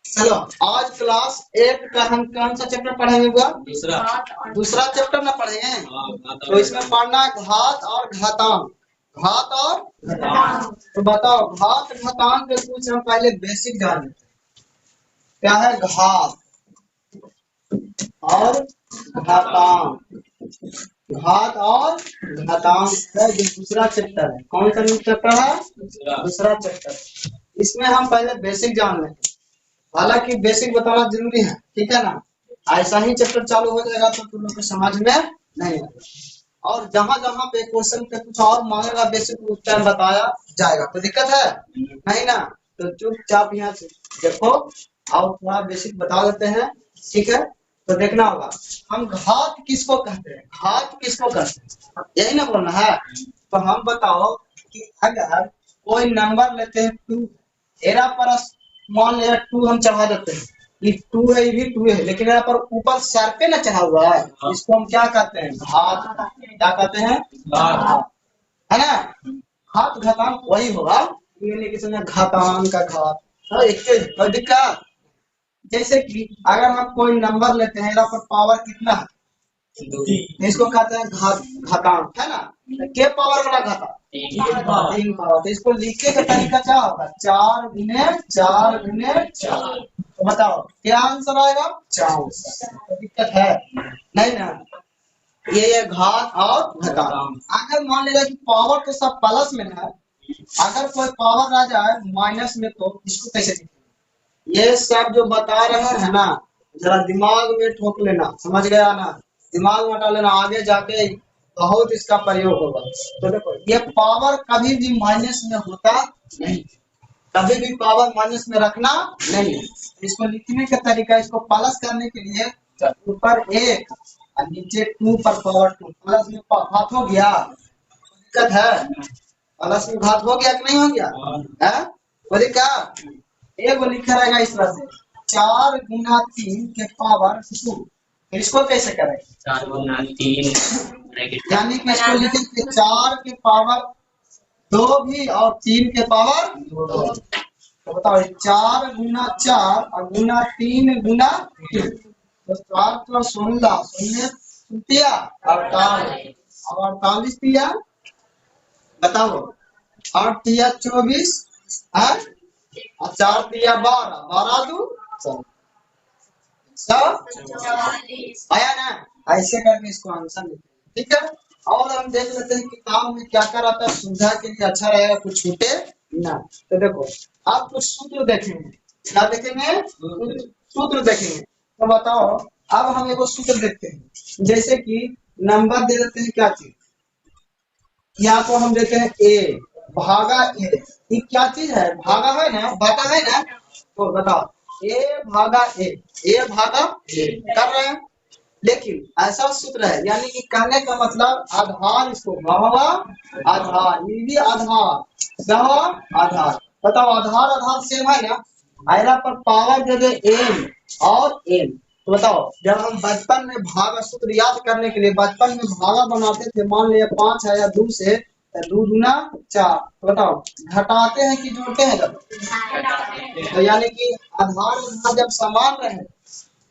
चलो आज क्लास 8 का हम कौन सा चैप्टर पढ़ेंगे हुआ? दूसरा चैप्टर ना पढ़ेंगे। तो इसमें पढ़ना है घात और घातांक। घात और तो बताओ घात घातांक के कुछ हम पहले बेसिक जान लेते हैं। क्या है घात और घातांक? घात और घातांक है जो दूसरा चैप्टर है। कौन सा चैप्टर है? दूसरा चैप्टर। इसमें हम पहले बेसिक जान लेते हैं। हालांकि बेसिक बताना जरूरी है, ठीक है ना। ऐसा ही चैप्टर चालू हो जाएगा तो तुम लोग को समझ में नहीं आएगा। और जहां जहां पे क्वेश्चन पे कुछ और मांगेगा बेसिक उस टाइम बताया जाएगा। कोई दिक्कत है नहीं ना? तो चुपचाप यहाँ से देखो और थोड़ा बेसिक बता देते हैं, ठीक है। तो देखना होगा हम घात किसको कहते हैं, घात किसको कहते हैं, यही ना बोलना है। तो हम बताओ कि अगर कोई नंबर लेते हैं 2, एरा पर मान लिया 2 हम चढ़ा देते हैं, ये 2 है, ये भी 2 है, लेकिन यहाँ पर ऊपर सर पे ना चढ़ा हुआ है, इसको हम क्या कहते हैं? घात। क्या कहते हैं? घात, है ना। घात घातांक वही होगा, ये नहीं कि समझे घातांक का घात। हाँ, एक कोई दिक्कत। जैसे कि अगर हम कोई नंबर लेते हैं, यहाँ पर पावर कितना है? इसको कहते हैं घात घातांक, है ना। के पावर वाला घातांक 3 पावर। तो इसको लिखने का तरीका क्या होगा? 4 गुने 4 गुने 4। तो बताओ क्या आंसर आएगा? 4। तो दिक्कत है नहीं ना। ये घात और घातांक। अगर मान लीजिए कि पावर तो सब प्लस में है, अगर कोई पावर आ जाए माइनस में तो इसको कैसे लिखेंगे? ये सब जो बता रहे हैं ना, जरा दिमाग में ठोक लेना, समझ गया ना। दिमाग में हटा लेना, आगे जाके बहुत इसका प्रयोग होगा। तो देखो ये पावर कभी भी माइनस में होता नहीं, कभी भी पावर माइनस में रखना नहीं। इसको लिखने का तरीका, इसको प्लस करने के लिए ऊपर 1 और नीचे 2 पर पावर 2। प्लस में घात हो गया, दिक्कत है? प्लस में घात हो गया कि नहीं हो गया है? बोलिए क्या एक लिखा रहेगा इस तरह से 4 गुना 3 के पावर 2। तो इसको कैसे करेंगे? 4 गुना 3 यानी कि इसको लिखेंगे 4 के पावर 2 भी और 3 के पावर 2। तो बताओ 4 गुना 4 और गुना 3 गुना 3। तो 4 तो 16, 16 दिया 48 और 48 दिया, बताओ 8 दिया 24 है और 4 दिया 12, 12 दू 100 आया ना। ऐसे करके इसको आंसर लिखते हैं, ठीक है। और हम देख लेते हैं किताब में क्या क्या रहता है, सुविधा के लिए अच्छा रहेगा, कुछ छूटे ना। तो देखो आप कुछ सूत्र देखेंगे, क्या देखेंगे? सूत्र देखेंगे। तो बताओ अब हम एगो सूत्र देखते हैं। जैसे कि नंबर दे देते हैं, क्या चीज यहाँ को हम देते हैं ए भागा ए। ये क्या चीज है? भागा है ना, बाटा है ना। तो बताओ ए भागा ए, ए भागा ए कर रहे हैं। लेकिन ऐसा सूत्र है, यानी कि कहने का मतलब आधार, इसको गहवा आधार, ये भी आधार, गहवा आधार। बताओ आधार आधार सेम है ना। आयरा पर पावर दे दे एम और एम। तो बताओ जब हम बचपन में भागा सूत्र याद करने के लिए बचपन में भागा बनाते थे, मान लिया 5 है या 2 से, 2 गुना 4। तो बताओ घटाते हैं कि जोड़ते हैं? जब तो यानी कि आधार आधार जब समान रहे,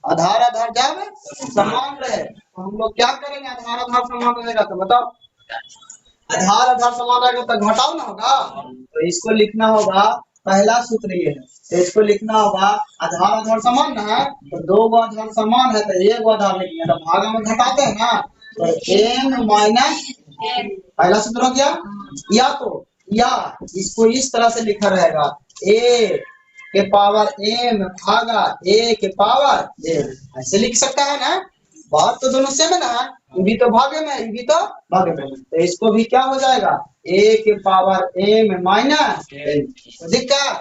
आधार आधार जब समान रहे तो हम लोग क्या करेंगे? आधार आधार समान रहेगा तो बताओ आधार आधार समान रहेगा तो घटाओ ना होगा। तो इसको लिखना होगा, पहला सूत्र ये है। तो इसको लिखना होगा आधार आधार समान ना है, तो 2 गो आधार समान है तो 1 गो आधार लिखेंगे। तो भागा में घटाते हैं ना, तो n माइनस पहला सूत्र हो गया। या इसको इस तरह से लिखा रहेगा a के पावर m भागा a के पावर m। ऐसे लिख सकता है ना। बात तो दोनों सेम है ना, ये भी तो भागे में, ये भी तो भागे में। तो इसको भी क्या हो जाएगा? a के पावर m माइनस m। दिक्कत।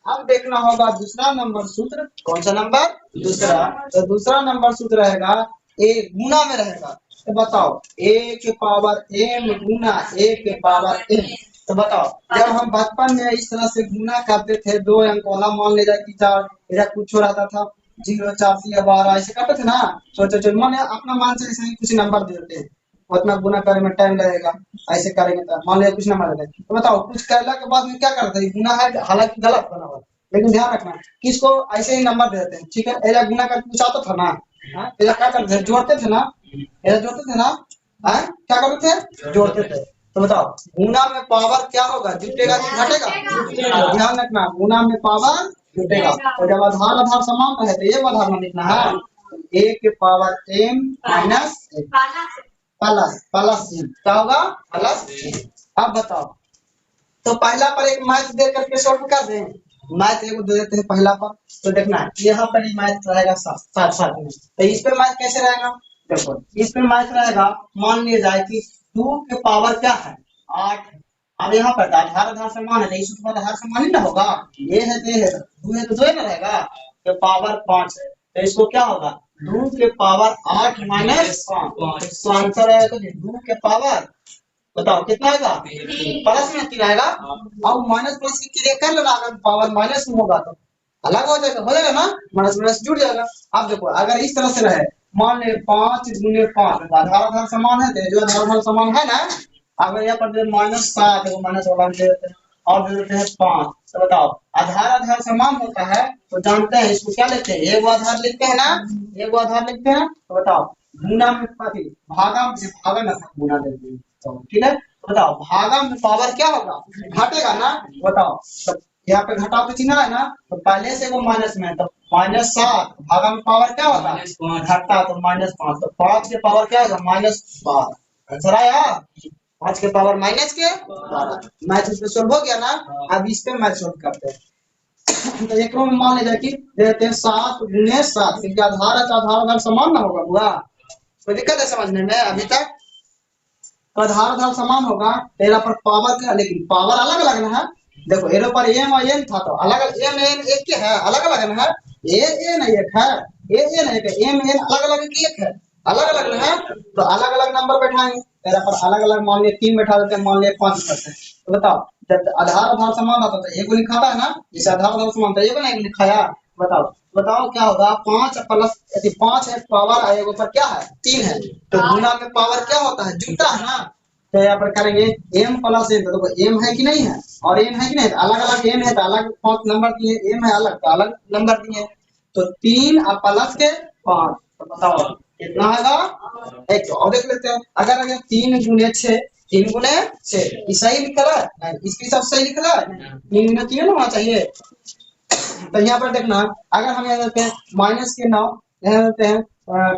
अब देखना होगा दूसरा नंबर सूत्र। कौन सा नंबर? दूसरा। तो दूसरा नंबर सूत्र रहेगा a गुना में रहेगा। तो बताओ a के पावर m गुना a के पावर m। तो बताओ जब हम बचपन में इस तरह से गुना करते थे, 2 अंक वाला मान ले जाए कि 4 या कुछ हो रहता था, 0 4 या 12 ऐसे करते थे ना। सोचो मान अपना मान से ऐसे ही कुछ नंबर दे देते हैं, उतना गुना करने में टाइम लगेगा, ऐसे करेंगे तो मान लिया कुछ नंबर दे। तो बताओ कुछ करने के बाद में क्या करते हैं? गुना है, हालांकि गलत बना हुआ, लेकिन ध्यान रखना किसको ऐसे ही नंबर दे देते हैं, ठीक है। ऐसा गुना करके पूछा तो था ना, हाँ ऐसा क्या करते थे, जोड़ते थे ना, ऐसा जोड़ते थे ना, हाँ क्या करते थे, जोड़ते थे। तो बताओ गुना में पावर क्या होगा, जुटेगा कि घटेगा? तो ध्यान रखना गुना में पावर जुटेगा। तो जब आधार आधार समान रहे तो ये आधार में लिखना है a के power m minus plus plus m, क्या होगा प्लस m। अब बताओ तो पहला पर एक मैथ दे करके सॉल्व कर दें, मैथ एगो दे देते हैं पहला पर। तो देखना यहाँ पर ही मैथ रहेगा साथ साथ में, तो इस पे मैथ कैसे रहेगा, देखो इस पे मैथ रहेगा, मान लिया जाए कि 2 के पावर क्या है 8। अब यहाँ पर आधार आधार समान है तो इसके बाद आधार समान ही ना होगा, ये है तो ये है, 2 है तो 2 ही ना रहेगा, तो पावर 5 है तो इसको क्या होगा 2 के पावर 8 माइनस 5, तो आंसर आएगा 2 के पावर, बताओ कितना आएगा प्लस में 3 आएगा। अब माइनस प्लस की क्रिया कर लेना, अगर पावर माइनस में होगा तो अलग हो जाएगा ना, माइनस माइनस जुड़ जाएगा। अब देखो अगर इस तरह से रहे, मान ले 5 गुने 5 आधार आधार समान है, जो आधार आधार समान है ना, अगर यहाँ पर -7 है माइनस वाला दे देते हैं और दे देते हैं 5, तो बताओ आधार आधार समान होता है तो जानते हैं इसको क्या लेते हैं, एक आधार लिखते हैं ना, एक आधार लिखते हैं। तो बताओ गुना में कथी भागा में भागा ना गुना लेते हैं, तो ठीक है। तो बताओ भागा में पावर क्या होगा, घटेगा ना, बताओ तो यहाँ पे घटाव का चिन्ह है ना, तो पहले से वो माइनस में है तो -7 भागा में पावर क्या होगा घटता, तो -5, तो 5 के पावर क्या होगा -12। आंसर आया 5 के पावर माइनस के 12। मैथ इस पे सोल्व हो गया ना, अब इस पे मैथ सोल्व करते हैं। तो एक में मान लीजिए कि देते हैं 7 गुने 7, क्योंकि आधार है तो आधार आधार समान ना होगा बुआ, कोई दिक्कत है समझने में अभी तक, तो आधार आधार समान होगा तेरा पर पावर क्या, लेकिन पावर अलग अलग ना है। देखो एरो पर एम और एन था तो अलग अलग, एम एन एक के है अलग अलग ना है, ए एन एक है, ए एन एक है, एम एन अलग अलग एक है, अलग अलग ना है, तो अलग अलग नंबर बैठाएंगे तेरा पर अलग अलग, मान लिया 3 बैठा देते हैं, मान लिया 5 करते हैं। तो बताओ जब आधार आधार समान होता तो एक लिखा था ना, इस आधार आधार समान था एक नहीं लिखाया, बताओ बताओ क्या होगा 5 प्लस 5 है पावर आएगा पर क्या है 3 है, तो गुना में पावर क्या होता है जुटता है ना, तो यहाँ पर करेंगे m प्लस n, तो देखो m है कि नहीं है और n है कि नहीं, अलग अलग m है तो अलग 5 नंबर दिए, m है अलग तो अलग नंबर दिए, तो 3 और प्लस के 5, तो बताओ कितना आएगा एक। तो और देख लेते हैं अगर अगर 3 गुने 6, 3 गुने 6 ये सही लिखा है नहीं, इसके हिसाब से सही लिखा है 3 गुने 3 होना चाहिए। तो यहाँ पर देखना अगर हम यहाँ देते हैं माइनस के 9, यहाँ देते हैं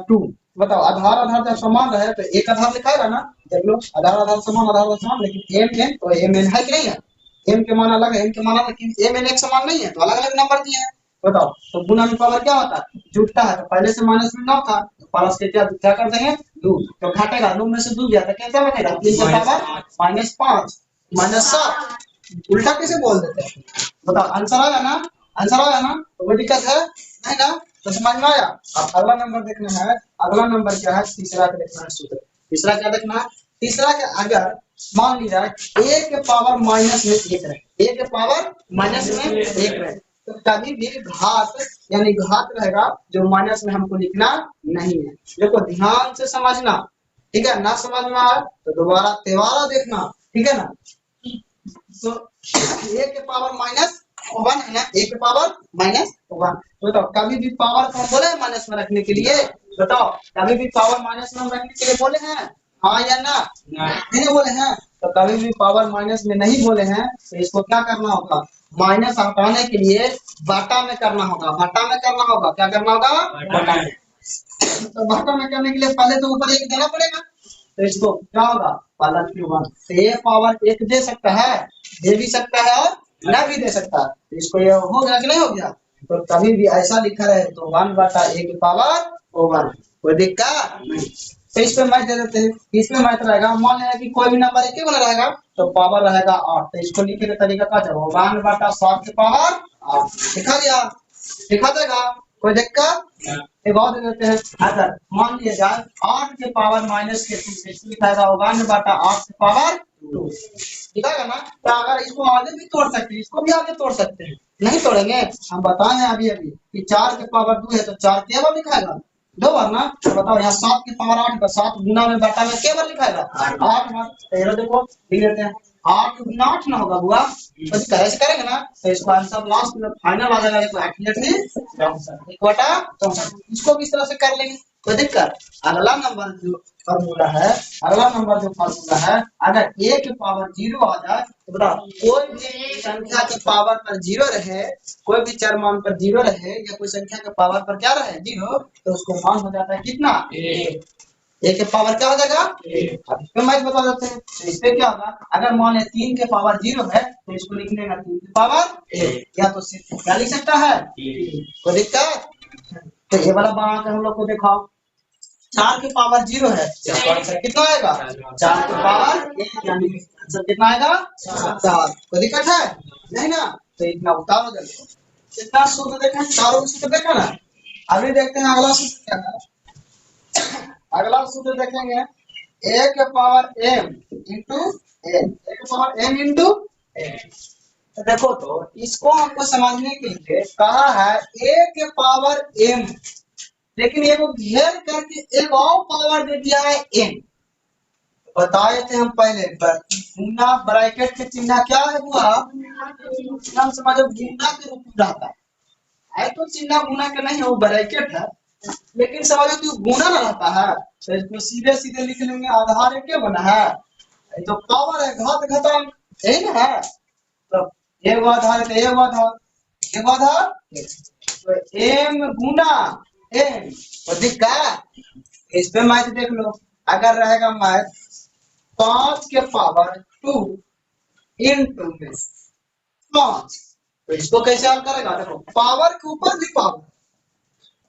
2, बताओ आधार आधार जब समान रहे तो एक आधार लिखाएगा ना, देख लो आधार आधार समान, लेकिन एम एन तो एम एन है कि नहीं है, एम के मान अलग है, एम के मान अलग, लेकिन एम एन एक समान नहीं है तो अलग अलग नंबर दिए हैं। बताओ तो गुना में पावर क्या होता है जुटता है, तो पहले से माइनस में 9 था तो प्लस के क्या कर देंगे 2, तो घटेगा 9 में से 2 गया तो कैसे बनेगा 3 का पावर -5 -7, उल्टा कैसे बोल देते हैं, बताओ आंसर आया ना, आंसर आया ना, तो कोई दिक्कत है नहीं ना, तो समझ में आया। अब अगला नंबर देखना है, अगला नंबर क्या है तीसरा का देखना है सूत्र, तीसरा क्या देखना है, तीसरा के अगर मान लीजिए a के पावर माइनस में 1 रहे, a के पावर माइनस में 1 रहे, तो कभी भी घात यानी घात रहेगा जो माइनस में हमको लिखना नहीं है, देखो ध्यान से समझना ठीक है, ना समझ में आया तो दोबारा तिबारा देखना ठीक है ना। तो a के पावर -1 है ना, a के पावर -1, तो बताओ कभी भी पावर को हम बोले माइनस में रखने के लिए, बताओ कभी भी पावर माइनस में रखने के लिए बोले हैं हाँ या ना, नहीं बोले हैं, तो कभी भी पावर माइनस में नहीं बोले हैं तो इसको क्या करना होगा माइनस हटाने के लिए बाटा में करना होगा, बाटा में करना होगा, क्या करना होगा बाटा में। तो बाटा में करने के लिए पहले तो ऊपर 1 देना पड़ेगा, तो इसको क्या होगा पालन q1, तो ये पावर 1 दे सकता है, दे भी सकता है और न भी दे सकता है, तो इसको ये हो गया कि नहीं हो गया, तो कभी भी ऐसा लिखा रहे तो 1/a की पावर 1, कोई दिक्कत नहीं। तो इस पे मैच दे देते हैं, इसमें मैच रहेगा मान लेना कि कोई भी नंबर एक बना रहेगा तो पावर रहेगा 8, तो इसको लिखने का तरीका क्या चलो 1/7 की पावर 8 लिखा गया, लिखा देगा कोई दिक्कत। एक और दे देते हैं अगर मान लिया जाए 8 के पावर माइनस के 2 से लिखाएगा 1/8 की पावर 2 लिखाएगा ना, तो अगर इसको आगे भी तोड़ सकते हैं, इसको भी आगे तोड़ सकते हैं, नहीं तोड़ेंगे हम बताए अभी अभी कि 4 के पावर 2 है तो 4 के बार लिखाएगा 2 बार ना, तो बताओ यहाँ 7 के पावर 8 का 7 गुना में बाटा में के बार लिखाएगा 8 बार, तो ये देखो लिख लेते हैं 8 गुना 8 ना होगा बुआ, तो कैसे करेंगे ना, तो इसको आंसर लास्ट में फाइनल आ जाएगा, तो 1/64 इसको भी इस तरह से कर लेंगे, कोई दिक्कत। अगला नंबर जो फॉर्मूला है, अगला नंबर जो फॉर्मूला है, अगर a के पावर 0 आ जाए तो बताओ, कोई भी संख्या के पावर पर 0 रहे, कोई भी चर मान पर 0 रहे या कोई संख्या के पावर पर क्या रहे 0, तो उसको मान हो जाता है कितना, a के पावर क्या हो जाएगा, अब इसमें मैथ बता देते हैं, तो इस पे क्या होगा, अगर मान ले 3 के पावर 0 है तो इसको लिख लेगा 3 के पावर या तो सिर्फ क्या लिख सकता है, कोई दिक्कत। तो ये वाला बना के हम लोग को दिखाओ, 4 के पावर 0 है, कितना आएगा, 4 के पावर 1, यानी आंसर कितना आएगा 4, कोई दिक्कत है नहीं ना, तो इतना उतारो जल्दी। कितना सूत्र देखें, चारों सूत्र देखा ना, अभी देखते हैं अगला सूत्र क्या है। अगला सूत्र देखेंगे a के power m into n, a के पावर m इंटू n। तो देखो, तो इसको हमको समझने के लिए कहा है a के पावर m, लेकिन ये घेर करके एक और पावर दे दिया है n। बताए थे हम पहले, गुना ब्रैकेट के चिन्ह क्या है बुआ, हम समझो गुना के रूप में रहता है, तो चिन्ह गुना के नहीं है, वो ब्रैकेट है, लेकिन समझो कि गुना ना रहता है, तो इसको सीधे सीधे लिख लेंगे, आधार क्या बना है, तो पावर है, घात घटांग यही ना है, तो एक आधार है, एक आधार, एक आधार, तो m गुना n, तो दिक्कत इस पे मैथ देख लो, अगर रहेगा मैथ 5 के पावर 2 इंटू 5, तो इसको कैसे हल करेगा, देखो पावर के ऊपर भी पावर,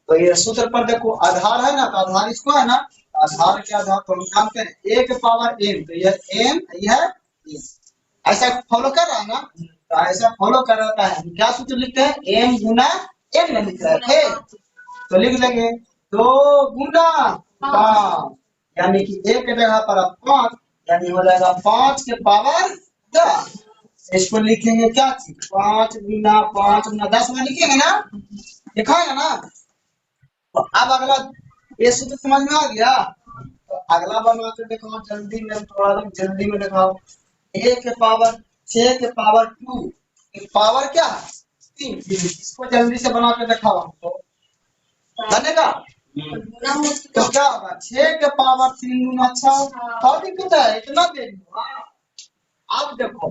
तो ये सूत्र पर देखो आधार है ना, तो आधार इसको है ना, आधार के आधार तो हम जानते हैं a के पावर m, तो ये m यह ऐसा फॉलो कर रहा है ना, तो ऐसा फॉलो कर रहा है, क्या सूत्र लिखते हैं, m गुना n में लिख रहे थे, तो लिख लेंगे 2 गुना 5, यानी कि एक जगह पर 5, यानी हो जाएगा 5 के पावर 10, इसको लिखेंगे क्या चीज, 5 गुना 5 गुना 10 में लिखेंगे ना, लिखा है ना। तो अब अगला ये सूत्र समझ में आ गया, तो अगला बना के दिखाओ जल्दी में, थोड़ा जल्दी में दिखाओ, a के पावर 6 के पावर 2 की पावर क्या है 3, इसको जल्दी से बना के दिखाओ हमको, बनेगा तो क्या होगा, 6 के पावर 3 गुना 6, और दिक्कत है इतना दे दो। अब देखो,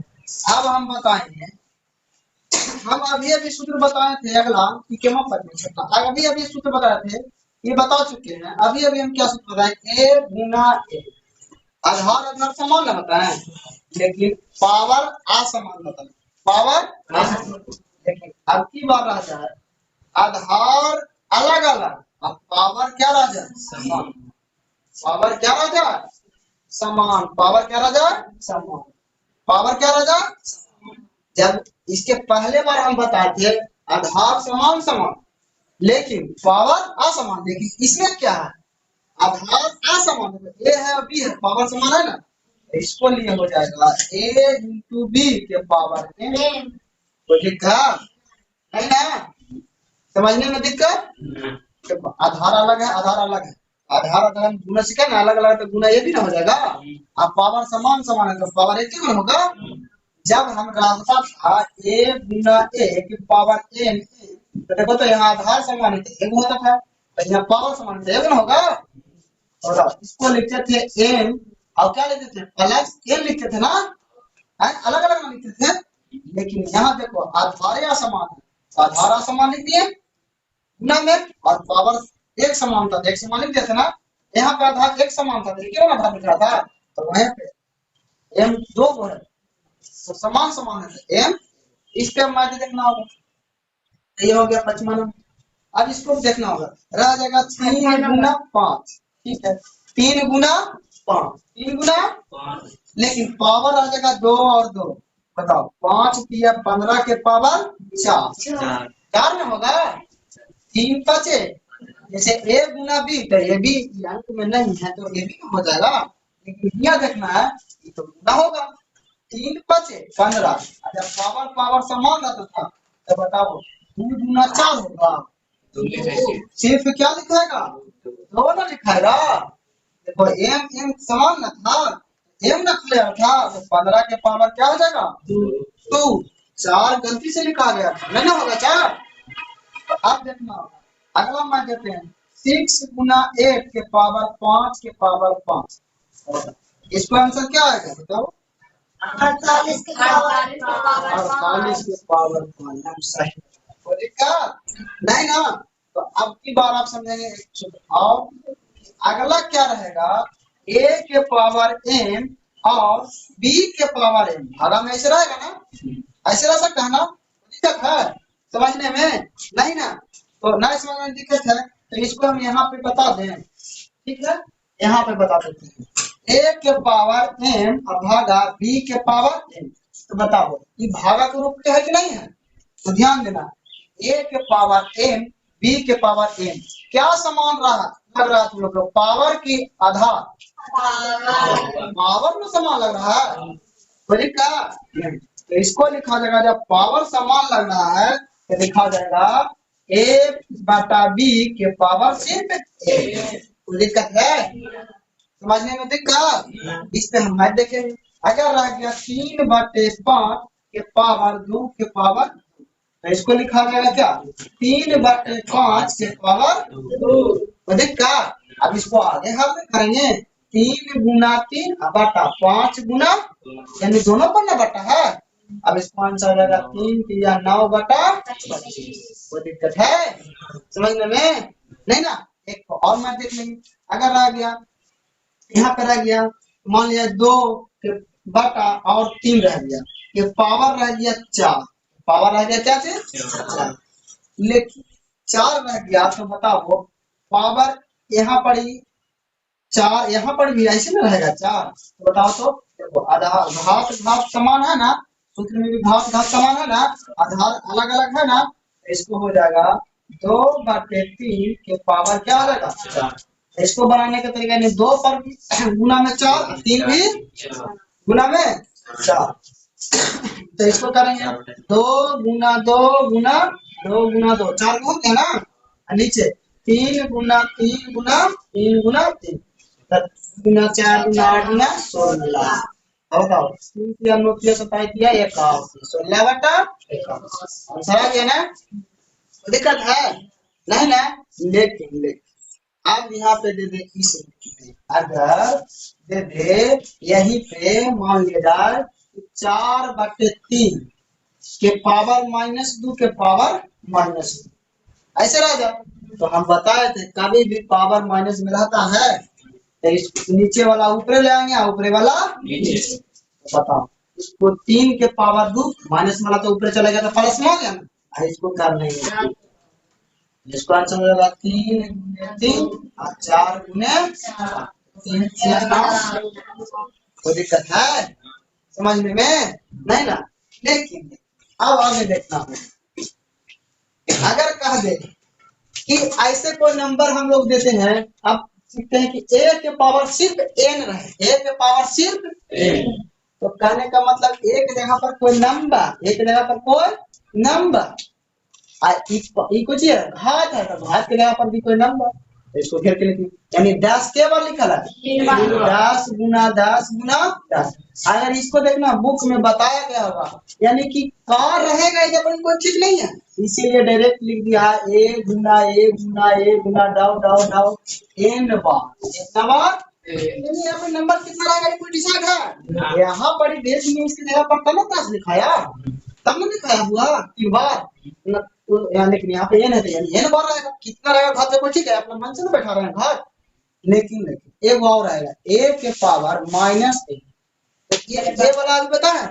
अब हम बताएंगे, हम अभी सूत्र बताए थे अगला कि क्यों पढ़ने सकता, अभी सूत्र बताए थे, ये बता चुके हैं, अभी हम क्या सूत्र बताए, a Guna a, Aadhaar Aadhaar समान न बताए, लेकिन पावर असमान बताए, पावर, लेकिन अब की बार रह जाए आधार अलग अलग, अब पावर क्या रह जाए समान, पावर क्या रह जाए समान, पावर क्या रह जाए समान, पावर क्या रह जाए, जब इसके पहले बार हम बताए थे आधार समान समान लेकिन पावर असमान, लेकिन इसमें क्या है आधार असमान, ए है और बी है, पावर समान है ना, इसको लिए हो जाएगा a इंटू बी के पावर n, तो दिक्कत है ना, समझने में दिक्कत, देखो आधार अलग है, आधार अलग है, आधार अगर हम गुना सीखे ना अलग अलग, तो गुना ये भी ना हो जाएगा, अब पावर समान समान है तो पावर एक ही होगा, जब हम रखता था a गुना a की पावर n, तो देखो तो यहाँ आधार समान है एक होता था, तो यहाँ पावर समान है एक ना होगा, और इसको लिखते थे n, और क्या लिखते थे प्लस n लिखते थे ना, अलग अलग लिखते थे, लेकिन यहाँ देखो आधार असमान है, आधार असमान लिख दिए गुना में, और पावर एक समान था, एक समान लिख देते ना, यहाँ पे आधार एक समान था, क्यों आधार लिख रहा था, तो वहीं पे m दो वो है, तो समान समान है m, इस पे मैथ देखना होगा, ये हो गया 55, अब इसको देखना होगा, रह जाएगा 3 गुना 5, ठीक है 3 गुना 5, 3 गुना 5, लेकिन पावर आ जाएगा 2 और 2, बताओ 5 दिया 15 के पावर 4 में होगा, 3 बचे, जैसे a गुना b, तो ये भी अंक में नहीं है तो ये भी हो जाएगा, लेकिन यह देखना है ये तो गुना होगा, 3 बचे 15, जब पावर पावर समान रहता था तो बताओ 2 गुना 4 होगा, सिर्फ क्या लिखाएगा 2 ना लिखाएगा, देखो m m समान न था, एम रख लिया था तो 15 के पावर क्या हो जाएगा 2। 4 गलती से लिखा गया था, नहीं ना होगा 4। तो अब देखना होगा अगला मान देते हैं 6 गुना 8 के पावर 5 के पावर 5। इसका आंसर क्या आएगा बताओ? 48 के पावर 48 के पावर 5 सही। कोई दिक्कत नहीं ना? तो अब की बार आप समझेंगे। और अगला क्या रहेगा a के पावर m और b के पावर m। भागा में ऐसे रहेगा ना, ऐसे रह सकता है ना? दिक्कत है समझने में? नहीं ना? तो नहीं समझने में दिक्कत है तो इसको हम यहाँ पे बता दें, ठीक है? यहाँ पे बता देते हैं a के पावर m और भागा b के पावर m। तो बताओ ये भागा के रूप में है कि नहीं है? तो ध्यान देना a के पावर m b के पावर m क्या समान रहा लग रहा है तुम लोग को? पावर की आधार पावर में समान लग रहा है का? तो इसको लिखा जाएगा जब पावर समान लग रहा है तो लिखा जाएगा a बटा b के पावर सिर्फ a। कोई दिक्कत है समझने में? दिक्कत इस पे हम मैथ देखेंगे। अगर रह गया 3 बटे 5 के पावर 2 के पावर, तो इसको लिखा जाएगा क्या 3 बटे 5 के पावर 2। दिक्कत अब इसको आगे हम करेंगे 3 गुना 3 बटा 5 गुना, यानी दोनों पर ना बटा है। अब इसको आंसर आ जाएगा 3 या 9 बटा 25। कोई दिक्कत है समझने में? नहीं ना? एक और मैं देख लेंगे। अगर रह गया यहाँ पे रह गया मान लिया 2 के बटा और 3 रह गया, ये पावर रह गया 4। पावर रह गया क्या से 4, लेकिन 4 रह गया तो बताओ पावर यहाँ पर ही 4 यहाँ पर भी ऐसे में रहेगा 4। तो बताओ तो देखो आधार घात घात समान है ना, सूत्र में भी घात घात समान है ना, आधार अलग अलग है ना, इसको हो जाएगा 2 बटे 3 के पावर क्या हो जाएगा 4। इसको बनाने का तरीका नहीं 2 पर भी गुना में 4, 3 भी गुना में 4। तो इसको करेंगे 2 गुना 2 गुना 2 गुना 2 4 हो गया ना, नीचे 3 गुना 3 गुना 3 गुना 3 गुना 4 गुना 8 गुना 16। बताओ 3 किया 9 किया 27 किया 81, 16 बटा 81 आंसर आ गया ना? दिक्कत है नहीं ना? लेकिन अब यहाँ पे दे दे इस, अगर दे दे यहीं पे मान लिया जाए 4 बटे 3 के पावर -2 के पावर -2 ऐसे रह जाए। तो हम बताए थे कभी भी पावर माइनस में रहता है तो इस नीचे वाला ऊपर ले आएंगे और ऊपर वाला नीचे। तो बताओ इसको 3 के पावर 2 माइनस वाला तो ऊपर चला गया तो प्लस में हो गया ना, इसको कर लेंगे। इसको आंसर होगा 3 गुने 3 और 4 गुने 3 कोई दिक्कत है समझने में? नहीं ना? लेकिन अब आगे देखना है, अगर कह दे कि ऐसे कोई नंबर हम लोग देते हैं, अब सीखते हैं कि a के पावर सिर्फ n रहे, a के पावर सिर्फ n, तो कहने का मतलब एक जगह पर कोई नंबर, एक जगह पर कोई नंबर कुछ घात है तो घात के जगह पर भी कोई नंबर, इसको घेर के लिखिए। यानी 10 के बार लिखा है 10 गुना 10 गुना 10। अगर इसको देखना बुक में बताया गया होगा यानी कि कार रहेगा जब कोई ठीक नहीं है, इसीलिए डायरेक्ट लिख दिया a Guna a Guna a गुना डाउ डाउ डाउ n बार कितना बार। यहाँ पर नंबर कितना रहेगा कोई डिसाइड है? यहाँ पर देश में इसकी जगह पर तब ना लिखाया तब ना लिखाया हुआ 3 बार लेकिन यहाँ पे n है तो यानी n बार रहेगा। कितना रहेगा घात देखो ठीक है, अपना मन से ना बैठा रहे हैं घात, लेकिन एक और रहेगा a के पावर -1। तो ये वाला अभी पता है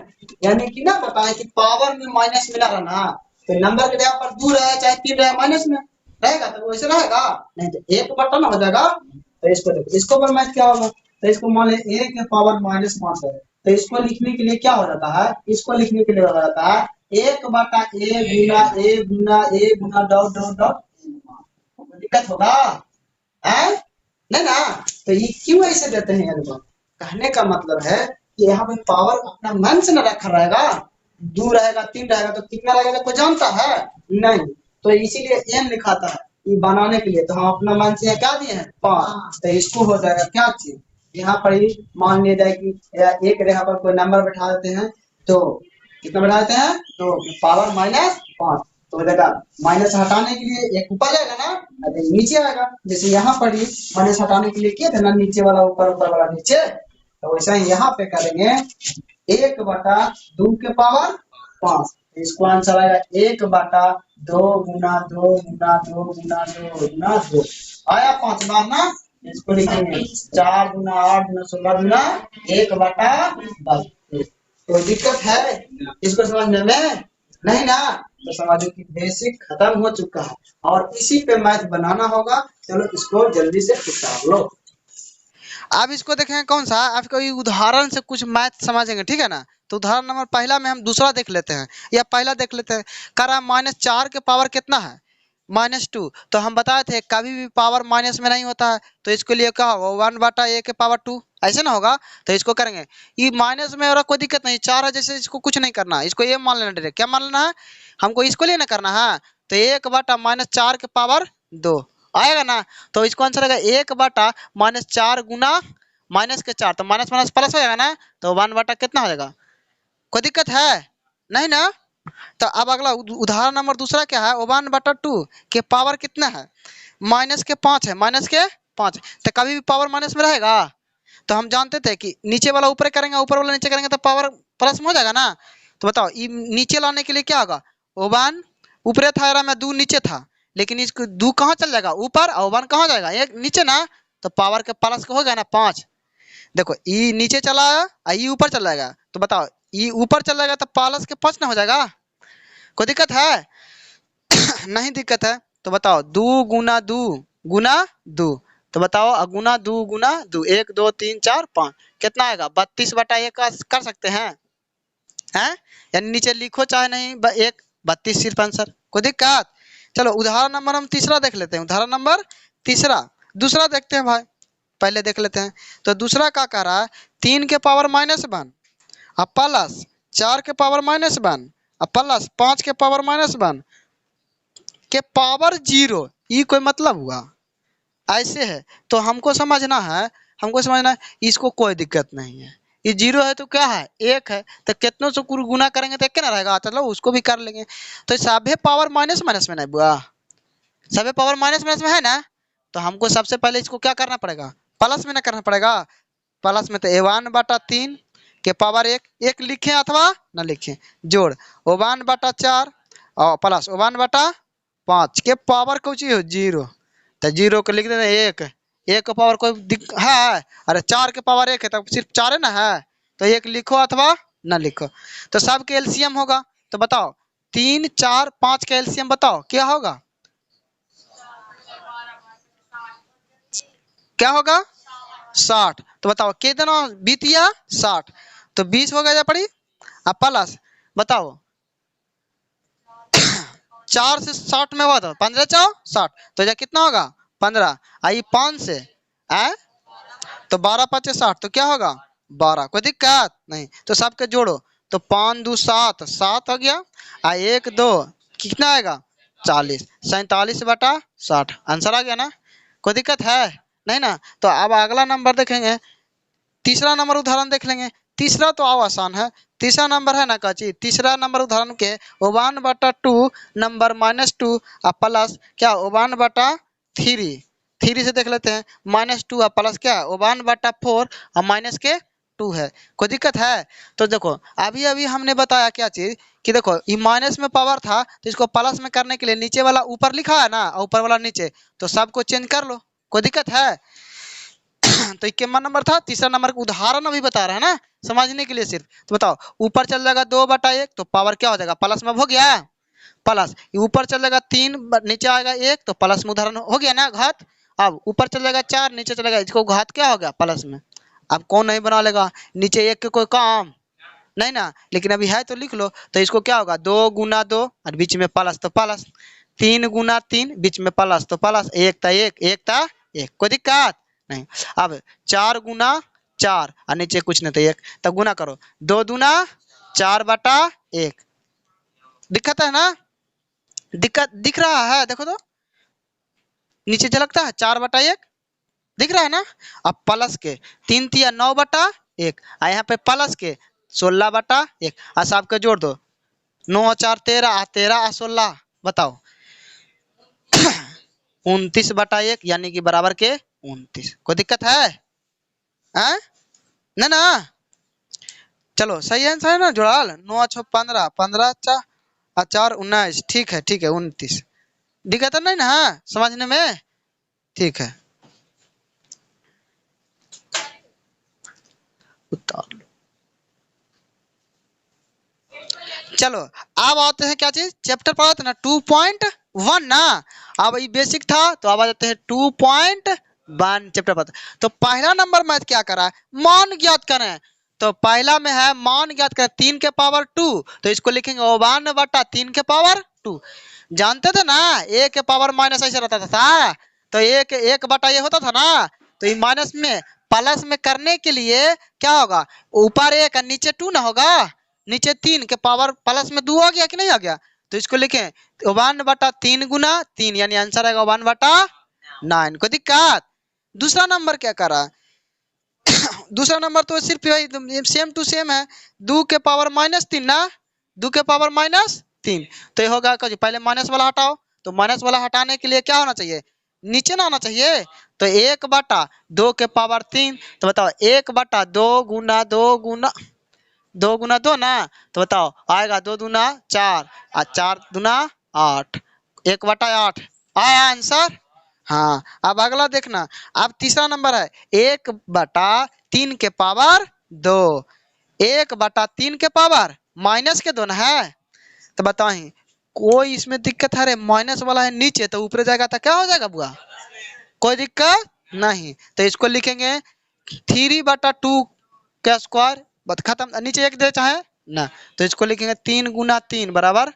यानी कि ना पता है कि पावर में माइनस मिला रहना, तो नंबर के जगह पर 2 रहे चाहे 3 रहे माइनस में रहेगा तो वैसे रहेगा नहीं तो एक बटन हो जाएगा। तो इसको देखो इसको पर मैच क्या होगा, तो इसको मान ले a के पावर -5 है तो इसको लिखने के लिए क्या हो जाता है, इसको लिखने के लिए हो जाता है 1 बटा a Guna dot dot dot. दिक्कत होगा है नहीं ना? तो ये क्यों ऐसे देते हैं? कहने का मतलब है कि यहाँ पे पावर अपना मन से न रखा रहेगा, 2 रहेगा 3 रहेगा तो कितना रहेगा कोई जानता है नहीं, तो इसीलिए n लिखाता है ये बनाने के लिए। तो हम अपना मन से क्या दिए हैं 5, तो इसको हो जाएगा क्या चीज यहाँ पर ही मान लिया जाए कि एक रेखा पर कोई नंबर बैठा देते हैं, तो कितना बैठा देते हैं, तो पावर -5, तो हो जाएगा माइनस हटाने के लिए एक ऊपर जाएगा ना, और एक नीचे आएगा। जैसे यहाँ पर ही माइनस हटाने के लिए किया था ना, नीचे वाला ऊपर, ऊपर वाला नीचे, तो वैसा ही यहाँ पे करेंगे 1/2 के पावर 5, इसको आंसर आएगा 1/2 गुना 2 गुना 2 गुना 2 गुना 2, आया 5 बार ना। इसको लिखेंगे 4 गुना 8 गुना 16 गुना 1/10। कोई दिक्कत है इसको समझने में? नहीं ना? तो समझो कि बेसिक खत्म हो चुका है, और इसी पे मैथ बनाना होगा। चलो इसको जल्दी से उतार लो। अब इसको देखेंगे कौन सा, आपको ये उदाहरण से कुछ मैथ समझेंगे, ठीक है ना। तो उदाहरण नंबर पहला में हम दूसरा देख लेते हैं, या पहला देख लेते हैं। कह रहा है -4 के पावर कितना है, -2। तो हम बताए थे कभी भी पावर माइनस में नहीं होता है, तो इसके लिए क्या होगा 1/a के पावर 2, ऐसे ना होगा। तो इसको करेंगे, ये माइनस में और कोई दिक्कत नहीं, 4 है जैसे, इसको कुछ नहीं करना, इसको ये मान लेना डायरेक्ट। क्या मान लेना है हमको, इसको लिए ना करना है। तो 1/-4 के पावर 2 आएगा ना। तो इसको आंसर आएगा 1/-4 गुना -4, तो माइनस माइनस प्लस हो जाएगा ना, तो 1/, कितना हो जाएगा। कोई दिक्कत है नहीं ना। तो अब अगला उदाहरण नंबर दूसरा क्या है, 1/2 के पावर कितना है, -5 है, -5। तो कभी भी पावर माइनस में रहेगा। तो हम जानते थे कि नीचे वाला ऊपर करेंगे, ऊपर वाला नीचे करेंगे, तो पावर प्लस में हो जाएगा ना। तो बताओ ये नीचे लाने के लिए क्या होगा, 1 ऊपर था और में 2 नीचे था, लेकिन इसको 2 कहाँ चल जाएगा ऊपर, और 1 कहाँ जाएगा एक नीचे ना। तो पावर के प्लस का हो गया ना 5। देखो ई नीचे चला आया, ई ऊपर चला जाएगा। तो बताओ ई ऊपर चला जाएगा तो प्लस के 5 ना हो जाएगा। कोई दिक्कत है नहीं दिक्कत है। तो बताओ 2 गुना 2 गुना 2, तो बताओ गुना 2 गुना 2, 1 2 3 4 5, कितना आएगा 32/1 कर सकते हैं, हैं? यानी नीचे लिखो चाहे नहीं, एक 32 सिर्फ आंसर। कोई दिक्कत। चलो उदाहरण नंबर हम तीसरा देख लेते हैं, उदाहरण नंबर तीसरा। दूसरा देखते हैं भाई, पहले देख लेते हैं। तो दूसरा क्या कह रहा है, 3 के पावर -1 और प्लस 4 के पावर -1 और प्लस 5 के पावर -1 के पावर 0, ये कोई मतलब हुआ, ऐसे है। तो हमको समझना है, इसको कोई दिक्कत नहीं है, ये 0 है तो क्या है 1 है, तो कितनों से गुना करेंगे तो एक ना रहेगा, चलो उसको भी कर लेंगे। तो सभी पावर माइनस माइनस में नहीं बुआ, सभी पावर माइनस माइनस में है ना। तो हमको सबसे पहले इसको क्या करना पड़ेगा, प्लस में ना करना पड़ेगा। प्लस में तो 1/3 के पावर 1, एक लिखें अथवा ना लिखें, जोड़ 1/4 और प्लस 1/5 के पावर कुछ हो 0। तो 0 को लिख देना 1, 1 का पावर कोई है, अरे 4 के पावर 1 है तो सिर्फ 4 है ना है, तो 1 लिखो अथवा ना लिखो। तो सब के एलसीएम होगा। तो बताओ 3 4 5 का एलसीएम बताओ क्या होगा, क्या होगा 60। तो बताओ कितना बीतिया 60, तो 20 हो गया जा पड़ी। अब प्लस बताओ 4 से 60 में हुआ था 15 4 60, तो जा कितना होगा 15, आई 5 से आए तो 12 5 60, तो क्या होगा 12। कोई दिक्कत नहीं। तो सबके जोड़ो, तो 5 2 7 7 हो गया, आ 1 2 कितना आएगा 40, 47/60 आंसर आ गया ना। कोई दिक्कत है नहीं ना। तो अब अगला नंबर देखेंगे, तीसरा नंबर उदाहरण देख लेंगे। तीसरा तो आओ आसान है, तीसरा नंबर है ना काची, तीसरा नंबर उदाहरण के 1/2 नंबर -2 और प्लस क्या 1/3, 3 से देख लेते हैं, -2 और प्लस क्या 1/4 और माइनस के 2 है। कोई दिक्कत है। तो देखो अभी अभी हमने बताया क्या चीज, कि देखो ये माइनस में पावर था, तो इसको प्लस में करने के लिए नीचे वाला ऊपर लिखा है ना, ऊपर वाला नीचे, तो सबको चेंज कर लो। कोई दिक्कत है तो ये क्या नंबर था, तीसरा नंबर का उदाहरण अभी बता रहा है ना, समझने के लिए सिर्फ। तो बताओ ऊपर चल जाएगा 2/1, तो पावर क्या हो जाएगा प्लस में हो गया, प्लस ये ऊपर चल जाएगा 3, नीचे आएगा 1, तो प्लस में उदाहरण हो गया ना घात। अब ऊपर चल जाएगा 4, नीचे चलेगा, इसको घात क्या हो गया प्लस में। अब कौन नहीं बना लेगा, नीचे 1 के कोई काम नहीं ना, लेकिन अभी है तो लिख लो। तो इसको क्या होगा 2 गुना 2 और बीच में प्लस तो प्लस, 3 गुना 3 बीच में प्लस तो प्लस, 1 था 1 1 था 1, कोई दिक्कत नहीं। अब 4 गुना 4 और नीचे कुछ नहीं था 1, तो गुना करो 2 दूना 4/1। दिक्कत है ना, दिक्कत दिख रहा है, देखो तो नीचे झलकता है 4/1, दिख रहा है ना। अब प्लस के 3 तिया 9/1, यहाँ पे प्लस के 16/1, सब के जोड़ दो, 9 और 4 13, 13 और 16 बताओ 29/1, यानी कि बराबर के 29। कोई दिक्कत है? ना ना, चलो सही आंसर है ना जोड़ाल। 9 6 15, 15 4 19, ठीक है 29। दिक्कत नहीं ना समझने में? ठीक है, उतार लो। चलो अब आते हैं क्या चीज, चैप्टर पढ़ा था ना 2.1 ना। अब ये बेसिक था, तो अब आ जाते हैं 2.1 चैप्टर पढ़ा। तो पहला नंबर मैथ क्या करा है, मान ज्ञात करें। तो पहला में है मान ज्ञात करें 3 के पावर 2, तो इसको लिखेंगे 51/3 के पावर 2। जानते थे ना a के पावर माइनस ऐसे रहता था, तो एक बटा ये होता था ना, तो ये माइनस में प्लस में करने के लिए क्या होगा, ऊपर 1 और नीचे 2 ना होगा, नीचे 3 के पावर प्लस में 2 आ गया कि नहीं आ गया। तो इसको लिखें 1/3 गुना 3, यानी आंसर आएगा 1/9। कोई दिक्कत? दूसरा नंबर क्या करा, दूसरा नंबर तो सिर्फ सेम टू सेम है, 2 के पावर -3 ना, 2 के पावर -3, तो ये होगा पहले माइनस वाला हटाओ। तो माइनस वाला हटाने के लिए क्या होना चाहिए, नीचे ना आना चाहिए। तो 1/2 के पावर 3, तो बताओ 1/2 गुना 2 गुना 2 ना, तो बताओ आएगा 2 दूना 4 और 4 दूना 8, 1/8 आया आंसर। हाँ, अब अगला देखना। अब तीसरा नंबर है 1/3 के पावर 2, 1/3 के पावर माइनस के 2 ना है। तो बताओ कोई इसमें दिक्कत है? रे माइनस वाला है नीचे, तो ऊपर जाएगा तो क्या हो जाएगा बुआ, कोई दिक्कत नहीं। तो इसको लिखेंगे 3/2 का स्क्वायर, बस खत्म। नीचे 1 दे चाहे ना, तो इसको लिखेंगे 3 गुना 3 बराबर,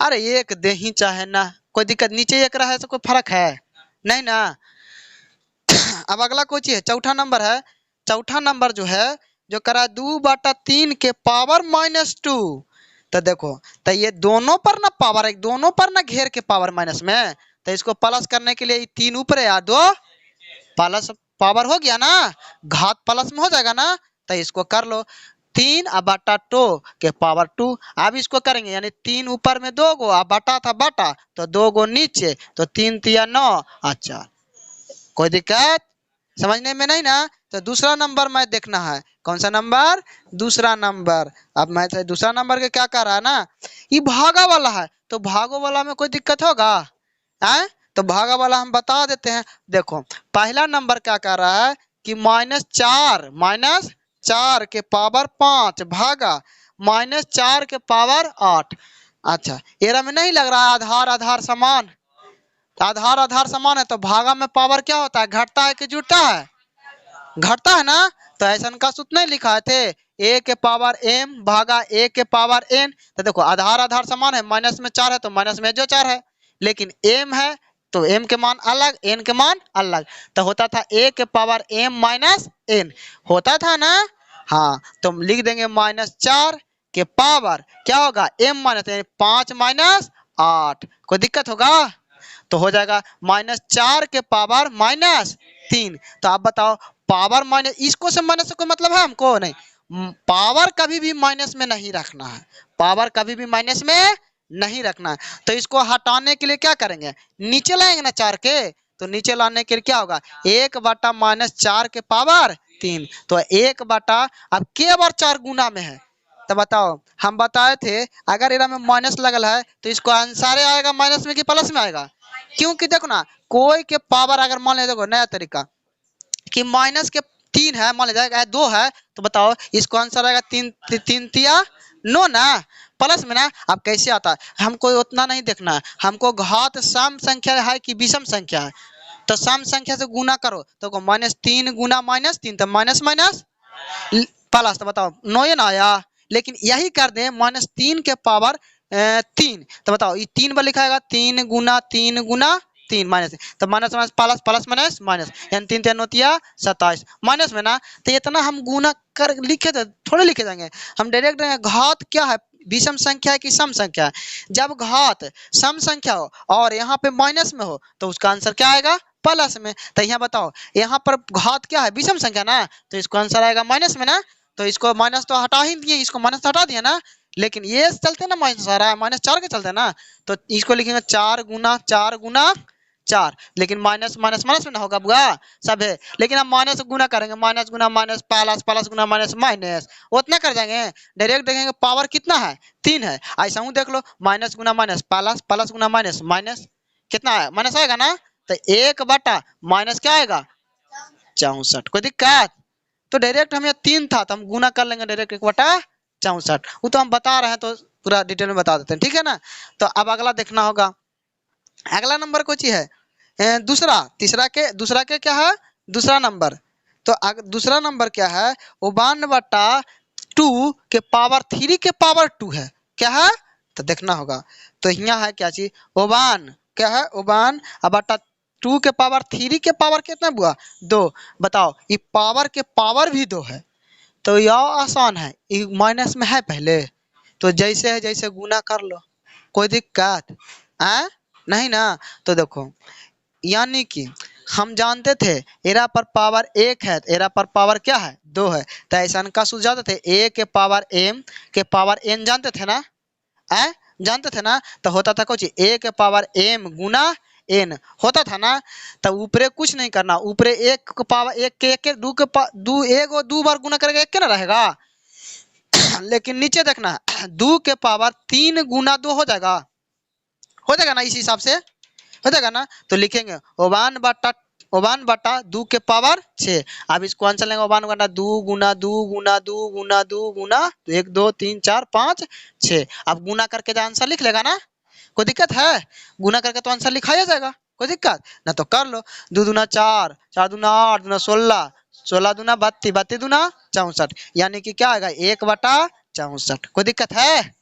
अरे 1 दे ही चाहे ना, कोई दिक्कत, नीचे 1 रहा है तो कोई फर्क है नहीं ना। अब अगला कोई चीज है, चौथा नंबर है। चौथा नंबर जो है, जो करा 2/3 के पावर -2। तो देखो, तो ये दोनों पर ना पावर है, दोनों पर ना घेर के पावर माइनस में, तो इसको प्लस करने के लिए 3 ऊपर है, 2 प्लस पावर हो गया ना, घात प्लस में हो जाएगा ना। तो इसको कर लो 3/2 के पावर 2। अब इसको करेंगे, यानी 3 ऊपर में 2 गो, बटा था बटा, तो 2 गो नीचे, तो 3 तिया 9 और 4। कोई दिक्कत समझने में नहीं ना। तो दूसरा नंबर मैथ देखना है, कौन सा नंबर, दूसरा नंबर। अब मैथ दूसरा नंबर के क्या कर रहा है ना, ये भागा वाला है, तो भागो वाला में कोई दिक्कत होगा है, तो भागा वाला हम बता देते हैं। देखो पहला नंबर क्या कर रहा है कि -4 के पावर 5 भागा -4 के पावर 8। अच्छा, एरा में नहीं लग रहा है आधार आधार समान, आधार आधार समान है, तो भागा में पावर क्या होता है, घटता है कि जुड़ता है, घटता है ना। तो ऐसा का सूत्र नहीं लिखा थे, a के पावर m भागा a के पावर n। तो देखो आधार आधार समान है, माइनस में 4 है तो माइनस में जो 4 है, लेकिन m है तो m के मान अलग, n के मान अलग, तो होता था a के पावर m माइनस n होता था ना। हाँ, तो हम लिख देंगे -4 के पावर क्या होगा m माइनस 5 माइनस 8। कोई दिक्कत होगा? तो हो जाएगा -4 के पावर -3। तो आप बताओ पावर माइनस, इसको से माइनस से कोई मतलब है हमको नहीं, पावर कभी भी माइनस में नहीं रखना है, पावर कभी भी माइनस में नहीं रखना है। तो इसको हटाने के लिए क्या करेंगे, नीचे लाएंगे ना 4 के, तो नीचे लाने के लिए क्या होगा 1/-4 के पावर 3। तो 1/, अब के बार 4 गुना में है, तो बताओ हम बताए थे अगर इरा में माइनस लगल है तो इसको आंसर आएगा माइनस में कि प्लस में आएगा। क्योंकि देखो ना कोई के पावर अगर मान ले, देखो नया तरीका कि -3 है, मान लीजिए 2 है, तो बताओ इसको आंसर आएगा 3 तिया 9 ना, प्लस में ना। अब कैसे आता है हमको उतना नहीं देखना है, हमको घात सम संख्या है कि विषम संख्या है, तो सम संख्या से गुना करो, तो -3 गुना -3, तो माइनस माइनस प्लस, तो बताओ 9 ना आया। लेकिन यही कर दे -3 के पावर 3, तो बताओ ये 3 बार लिखाएगा 3 गुना 3 गुना 3 माइनस, तो minus minus plus plus minus minus, यानी 3 3 9 27 माइनस में ना। तो इतना हम गुना कर लिखे थे, थोड़े लिखे जाएंगे हम डायरेक्ट। घात क्या है, विषम संख्या है कि सम संख्या है। जब घात सम संख्या हो और यहाँ पे माइनस में हो तो उसका आंसर क्या आएगा प्लस में। तो यहाँ बताओ, यहाँ पर घात क्या है, विषम संख्या ना, तो इसको आंसर आएगा माइनस में ना। तो इसको माइनस तो हटा ही दिए, इसको माइनस तो हटा दिया ना, लेकिन ये चलते ना माइनस आ रहा है, -4 के चलते ना, तो इसको लिखेंगे 4 गुना 4 गुना 4, लेकिन माइनस माइनस माइनस में ना होगा बुआ सब है, लेकिन हम माइनस गुना करेंगे, माइनस गुना माइनस प्लस प्लस गुना माइनस माइनस, उतना कर जाएंगे। डायरेक्ट देखेंगे पावर कितना है 3 है, ऐसा हूँ देख लो, माइनस गुना माइनस प्लस प्लस गुना माइनस माइनस, कितना है माइनस आएगा ना, तो 1 बटा माइनस क्या आएगा 64। कोई दिक्कत? तो डायरेक्ट हमें 3 था तो हम गुना कर लेंगे डायरेक्ट 1 बटा 64, वो तो हम बता रहे हैं तो पूरा डिटेल में बता देते हैं, ठीक है ना। तो अब अगला देखना होगा, अगला नंबर कौन सी है, दूसरा, दूसरा के क्या है, दूसरा नंबर। तो दूसरा नंबर क्या है, 1 बटा 2 के पावर 3 के पावर 2 है, क्या है, तो देखना होगा। तो यहाँ है क्या चीज, 1 क्या है, 1 बटा 2 के पावर 3 के पावर कितना हुआ 2। बताओ ये पावर के पावर भी 2 है, तो यह आसान है, ये माइनस में है पहले, तो जैसे है जैसे गुना कर लो, कोई दिक्कत नहीं ना। तो देखो यानी कि हम जानते थे एरा पर पावर 1 है, एरा पर पावर क्या है 2 है, तो ऐसा का सूत्र जानते थे, a के पावर m के पावर n जानते थे ना, जानते थे ना, तो होता था कुछ a के पावर m गुना n होता था ना। तो ऊपरे कुछ नहीं करना, ऊपरे 1 के पावर 1 के 2 के 2 बार गुना करेगा 1 के ना रहेगा, लेकिन नीचे देखना 2 के पावर 3 गुना 2 हो जाएगा ना, इस हिसाब से हो जाएगा ना। तो लिखेंगे 1 बटा 2 के पावर 6। अब इसको आंसर लेंगे 1 बटा 2 गुना 2 गुना 2 गुना 2 गुना 1 2 3 4 5 6। अब गुना करके जो आंसर लिख लेगा ना, कोई दिक्कत है, गुना करके तो आंसर लिखाया जाएगा, कोई दिक्कत ना, तो कर लो। 2 दूना 4, 4 दूना 8, दूना 16, 16 दूना 32, 32 दूना 64, यानी कि क्या आएगा 1 बटा 64। कोई दिक्कत है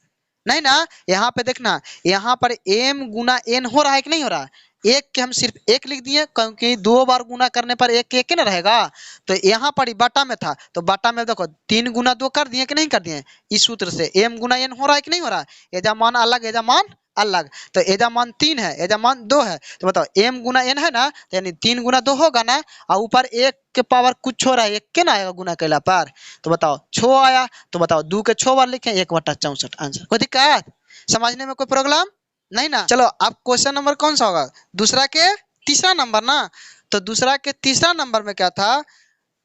नहीं ना। यहाँ पे देखना, यहाँ पर m गुना n हो रहा है कि नहीं हो रहा है, एक के हम सिर्फ 1 लिख दिए, क्योंकि 2 बार गुना करने पर 1 के ना रहेगा। तो यहाँ पर बाटा में था, तो बाटा में देखो 3 गुना 2 कर दिए कि नहीं कर दिए, इस सूत्र से m गुना n हो रहा है कि नहीं हो रहा है, एजा मान अलग एजा मान अलग, तो एजा मान 3 है एजा मान 2 है, तो बताओ m गुना n है ना, तो यानी 3 गुना 2 होगा ना, और ऊपर 1 के पावर कुछ हो रहा है 1 के ना आएगा गुना कैला पर, तो बताओ 6 आया, तो बताओ 2 के 6 बार लिखे 1 बटा 64 आंसर। कोई दिक्कत समझने में कोई प्रॉब्लम नहीं ना। चलो अब क्वेश्चन नंबर कौन सा होगा, दूसरा के तीसरा नंबर ना। तो दूसरा के तीसरा नंबर में क्या था,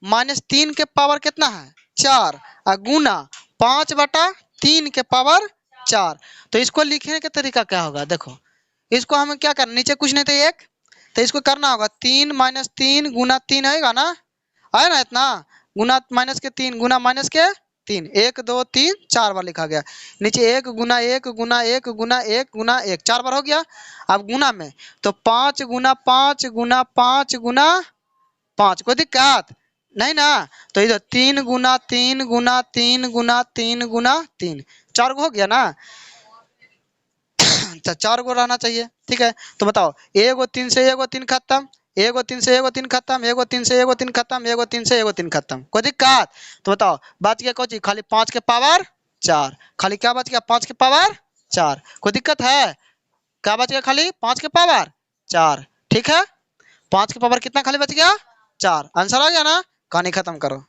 -3 के पावर कितना है 4 और गुना 5 बटा 3 के पावर 4। तो इसको लिखने का तरीका क्या होगा, देखो इसको हमें क्या करना, नीचे कुछ नहीं था 1, तो इसको करना होगा 3 - 3 गुना 3 आएगा ना, आया ना इतना, गुना माइनस के 3 गुना माइनस के 3, 1 2 3 4 बार लिखा गया, नीचे 1 गुना 1 गुना 1 गुना 1 गुना 1 4 बार हो गया। अब गुना में तो 5 गुना 5 गुना 5 गुना 5, कोई दिक्कत नहीं ना। तो इधर 3 गुना 3 गुना 3 गुना 3 गुना 3, 4 गो हो गया ना, 4 गो रहना चाहिए, ठीक है। तो बताओ 1 3 से 1 3 खत्म, 1 3 से 1 3 खत्म, 1 3 से 1 3 खत्म, 1 3 से 1 3 खत्म, कोई दिक्कत। तो बताओ बच गया कौन चीज, खाली 5 के पावर 4, खाली क्या बच गया 5 के पावर 4, कोई दिक्कत है, क्या बच गया खाली 5 के पावर 4, ठीक है। 5 के पावर कितना खाली बच गया 4, आंसर आ गया ना, कहानी खत्म करो।